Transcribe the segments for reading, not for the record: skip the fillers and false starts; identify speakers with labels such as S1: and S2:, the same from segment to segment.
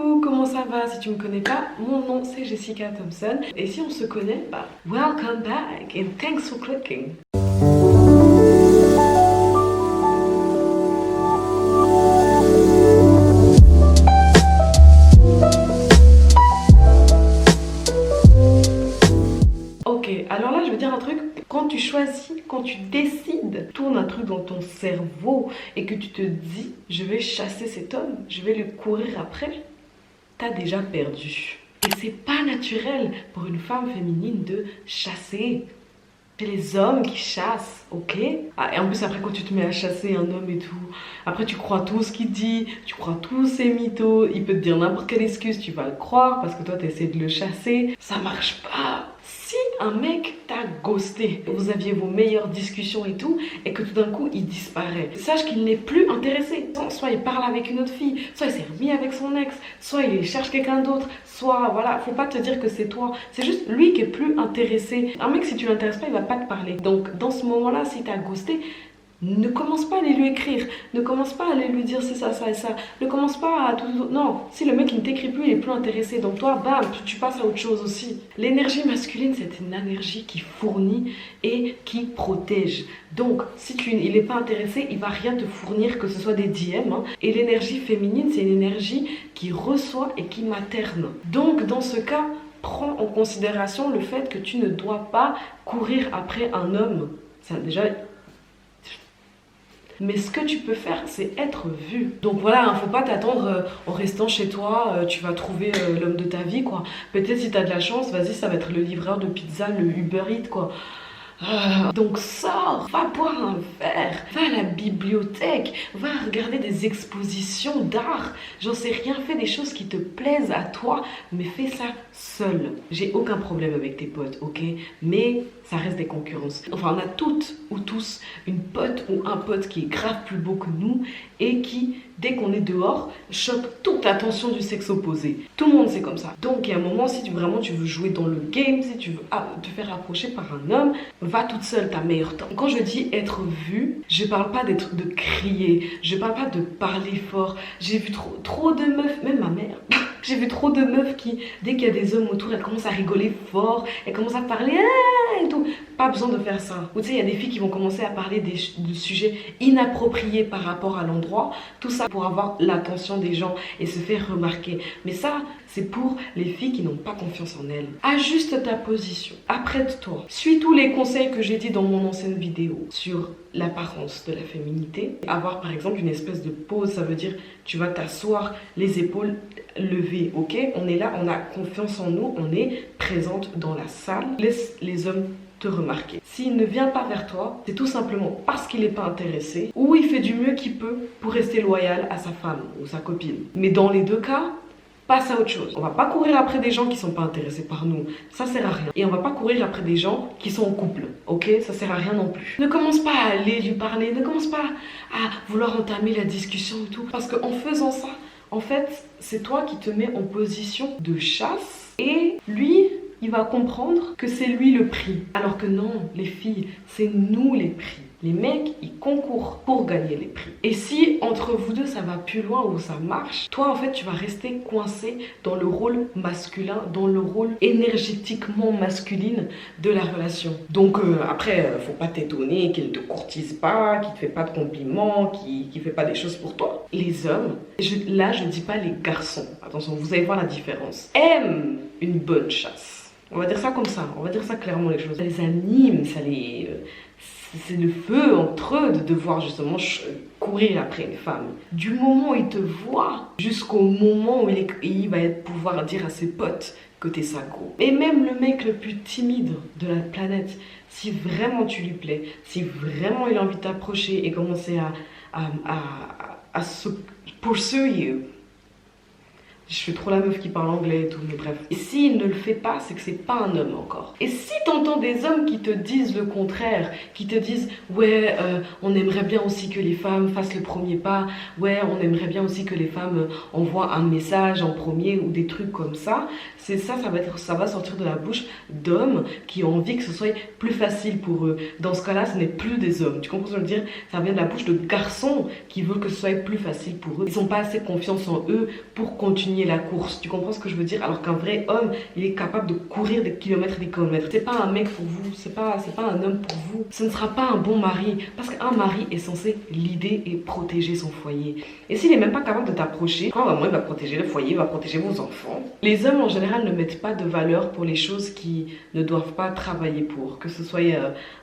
S1: Coucou, comment ça va? Si tu me connais pas, mon nom c'est Jessica Thompson. Et si on se connaît, bah, welcome back and thanks for clicking. Ok, alors là je veux dire un truc, quand tu choisis, quand tu décides, tourne un truc dans ton cerveau et que tu te dis je vais chasser cet homme, je vais le courir après, t'as déjà perdu. Et c'est pas naturel pour une femme féminine de chasser. C'est les hommes qui chassent, ok? Ah, et en plus après quand tu te mets à chasser un homme et tout, après tu crois tout ce qu'il dit, tu crois tous ses mythos, il peut te dire n'importe quelle excuse, tu vas le croire parce que toi tu essaies de le chasser, ça marche pas. Si un mec t'a ghosté, vous aviez vos meilleures discussions et tout, et que tout d'un coup il disparaît, sache qu'il n'est plus intéressé. Soit il parle avec une autre fille, soit il s'est remis avec son ex, soit il cherche quelqu'un d'autre, soit voilà, faut pas te dire que c'est toi, c'est juste lui qui est plus intéressé. Un mec, si tu l'intéresses pas, il va pas te parler. Donc dans ce moment-là, si t'as ghosté, ne commence pas à aller lui écrire, ne commence pas à aller lui dire c'est ça, ça et ça, ne commence pas à tout... Non, si le mec il ne t'écrit plus, il est plus intéressé, donc toi, bam, tu passes à autre chose aussi. L'énergie masculine, c'est une énergie qui fournit et qui protège. Donc, si il n'est pas intéressé, il va rien te fournir, que ce soit des DM. Hein. Et l'énergie féminine, c'est une énergie qui reçoit et qui materne. Donc, dans ce cas, prends en considération le fait que tu ne dois pas courir après un homme. Ça, déjà... Mais ce que tu peux faire, c'est être vu. Donc voilà, faut pas t'attendre en restant chez toi, tu vas trouver l'homme de ta vie, quoi. Peut-être si t'as de la chance, vas-y, ça va être le livreur de pizza, le Uber Eats, quoi. Donc sors, va boire un verre, va à la bibliothèque, va regarder des expositions d'art, j'en sais rien, fais des choses qui te plaisent à toi, mais fais ça seul. J'ai aucun problème avec tes potes, ok? Mais ça reste des concurrences. Enfin, on a toutes ou tous une pote ou un pote qui est grave plus beau que nous et qui, dès qu'on est dehors, chope toute l'attention du sexe opposé. Tout le monde c'est comme ça. Donc il y a un moment, si vraiment tu veux jouer dans le game, si tu veux te faire approcher par un homme, va toute seule, ta meilleure temps. Quand je dis être vue, je parle pas de crier, je parle pas de parler fort. J'ai vu trop de meufs, même ma mère. J'ai vu trop de meufs qui, dès qu'il y a des hommes autour, elles commencent à rigoler fort, elles commencent à parler et tout. Pas besoin de faire ça. Ou tu sais, il y a des filles qui vont commencer à parler de sujets inappropriés par rapport à l'endroit. Tout ça pour avoir l'attention des gens et se faire remarquer. Mais ça, c'est pour les filles qui n'ont pas confiance en elles. Ajuste ta position. Apprête-toi. Suis tous les conseils que j'ai dit dans mon ancienne vidéo sur l'apparence de la féminité. Avoir par exemple une espèce de pose, ça veut dire tu vas t'asseoir les épaules levées, ok? On est là, on a confiance en nous, on est présente dans la salle. Laisse les hommes te remarquer. S'il ne vient pas vers toi, c'est tout simplement parce qu'il n'est pas intéressé ou il fait du mieux qu'il peut pour rester loyal à sa femme ou sa copine. Mais dans les deux cas, passe à autre chose. On va pas courir après des gens qui sont pas intéressés par nous, ça sert à rien. Et on va pas courir après des gens qui sont en couple, ok? Ça sert à rien non plus. Ne commence pas à aller lui parler, ne commence pas à vouloir entamer la discussion et tout. Parce qu'en faisant ça, en fait, c'est toi qui te mets en position de chasse et lui, il va comprendre que c'est lui le prix. Alors que non, les filles, c'est nous les prix. Les mecs, ils concourent pour gagner les prix. Et si entre vous deux, ça va plus loin ou ça marche, toi, en fait, tu vas rester coincé dans le rôle masculin, dans le rôle énergétiquement masculine de la relation. Donc après, faut pas t'étonner qu'il ne te courtise pas, qu'il te fait pas de compliments, qu'il fait pas des choses pour toi. Les hommes, là, je dis pas les garçons, attention, vous allez voir la différence, aiment une bonne chasse. On va dire ça comme ça, on va dire ça clairement les choses. Ça les anime, ça les... c'est le feu entre eux de devoir justement courir après une femme. Du moment où il te voit jusqu'au moment où il va pouvoir dire à ses potes que t'es sa go. Et même le mec le plus timide de la planète, si vraiment tu lui plais, si vraiment il a envie de t'approcher et commencer à se poursuivre. Je fais trop la meuf qui parle anglais et tout, mais bref. Et s'il ne le fait pas, c'est que c'est pas un homme encore. Et si t'entends des hommes qui te disent le contraire, qui te disent ouais, on aimerait bien aussi que les femmes fassent le premier pas, ouais, on aimerait bien aussi que les femmes envoient un message en premier ou des trucs comme ça, c'est ça, ça va sortir de la bouche d'hommes qui ont envie que ce soit plus facile pour eux. Dans ce cas-là, ce n'est plus des hommes. Tu comprends ce que je veux dire? Ça vient de la bouche de garçons qui veulent que ce soit plus facile pour eux. Ils n'ont pas assez confiance en eux pour continuer gagner la course. Tu comprends ce que je veux dire? Alors qu'un vrai homme, il est capable de courir des kilomètres et des kilomètres. C'est pas un mec pour vous, c'est pas un homme pour vous. Ce ne sera pas un bon mari. Parce qu'un mari est censé l'aider et protéger son foyer. Et s'il est même pas capable de t'approcher, vraiment il va protéger le foyer, il va protéger vos enfants. Les hommes en général ne mettent pas de valeur pour les choses qui ne doivent pas travailler pour. Que ce soit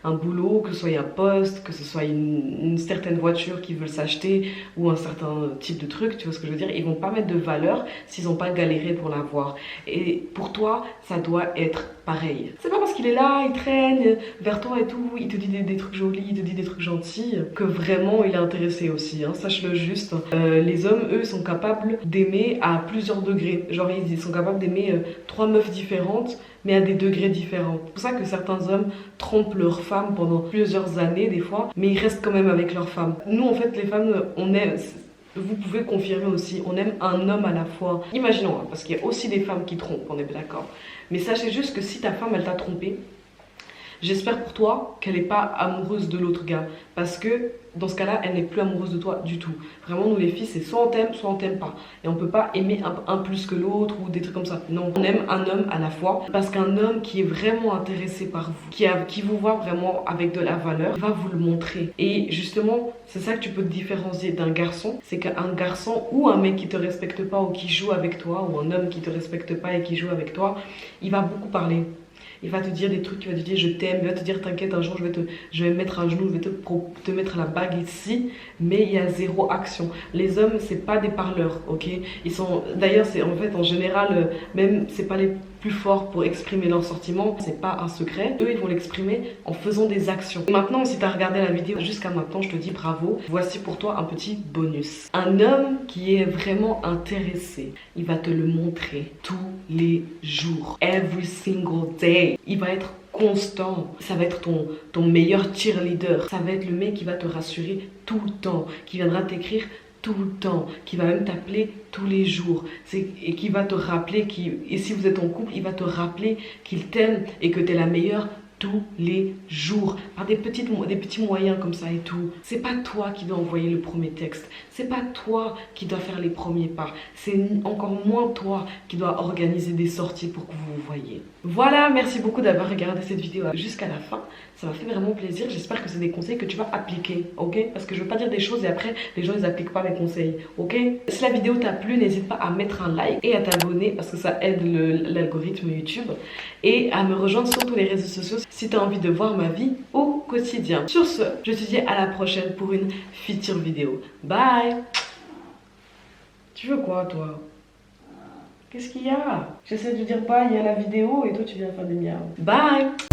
S1: un boulot, que ce soit un poste, que ce soit une certaine voiture qu'ils veulent s'acheter ou un certain type de truc, tu vois ce que je veux dire? Ils vont pas mettre de valeur s'ils n'ont pas galéré pour l'avoir. Et pour toi, ça doit être pareil. C'est pas parce qu'il est là, il traîne vers toi et tout, il te dit des trucs jolis, il te dit des trucs gentils, que vraiment il est intéressé aussi, hein, sache-le juste. Les hommes, eux, sont capables d'aimer à plusieurs degrés. Genre, ils sont capables d'aimer 3 meufs différentes, mais à des degrés différents. C'est pour ça que certains hommes trompent leurs femmes pendant plusieurs années, des fois, mais ils restent quand même avec leurs femmes. Nous, en fait, les femmes, on aime... Vous pouvez confirmer aussi, on aime un homme à la fois. Imaginons, hein, parce qu'il y a aussi des femmes qui trompent, on est bien d'accord. Mais sachez juste que si ta femme, elle t'a trompé, j'espère pour toi qu'elle n'est pas amoureuse de l'autre gars. Parce que dans ce cas-là, elle n'est plus amoureuse de toi du tout. Vraiment, nous les filles, c'est soit on t'aime pas. Et on peut pas aimer un plus que l'autre ou des trucs comme ça. Non, on aime un homme à la fois. Parce qu'un homme qui est vraiment intéressé par vous, qui vous voit vraiment avec de la valeur, va vous le montrer. Et justement, c'est ça que tu peux te différencier d'un garçon. C'est qu'un garçon ou un mec qui te respecte pas ou qui joue avec toi, ou un homme qui te respecte pas et qui joue avec toi, il va beaucoup parler. Il va te dire des trucs, il va te dire je t'aime, il va te dire t'inquiète un jour je vais me mettre à genoux, je vais te mettre la bague ici, mais il y a zéro action. Les hommes c'est pas des parleurs, ok? Ils sont, d'ailleurs c'est en fait en général, même c'est pas les plus forts pour exprimer leurs sentiments, c'est pas un secret. Eux ils vont l'exprimer en faisant des actions. Et maintenant si tu as regardé la vidéo jusqu'à maintenant, je te dis bravo. Voici pour toi un petit bonus. Un homme qui est vraiment intéressé, il va te le montrer tous les jours, every single day. Il va être constant, ça va être ton meilleur cheerleader, ça va être le mec qui va te rassurer tout le temps, qui viendra t'écrire tout le temps, qui va même t'appeler tous les jours et qui va te rappeler, et si vous êtes en couple, il va te rappeler qu'il t'aime et que t'es la meilleure tous les jours, par des petits moyens comme ça et tout. C'est pas toi qui dois envoyer le premier texte, c'est pas toi qui dois faire les premiers pas, c'est encore moins toi qui dois organiser des sorties pour que vous vous voyez. Voilà, merci beaucoup d'avoir regardé cette vidéo jusqu'à la fin, ça m'a fait vraiment plaisir, j'espère que c'est des conseils que tu vas appliquer, ok? Parce que je veux pas dire des choses et après les gens ils appliquent pas mes conseils, ok? Si la vidéo t'a plu, n'hésite pas à mettre un like et à t'abonner parce que ça aide l'algorithme YouTube et à me rejoindre sur tous les réseaux sociaux si tu as envie de voir ma vie au quotidien. Sur ce, je te dis à la prochaine pour une future vidéo. Bye! Tu veux quoi, toi? Qu'est-ce qu'il y a? J'essaie de dire bye à la vidéo et toi tu viens faire des miaou. Bye!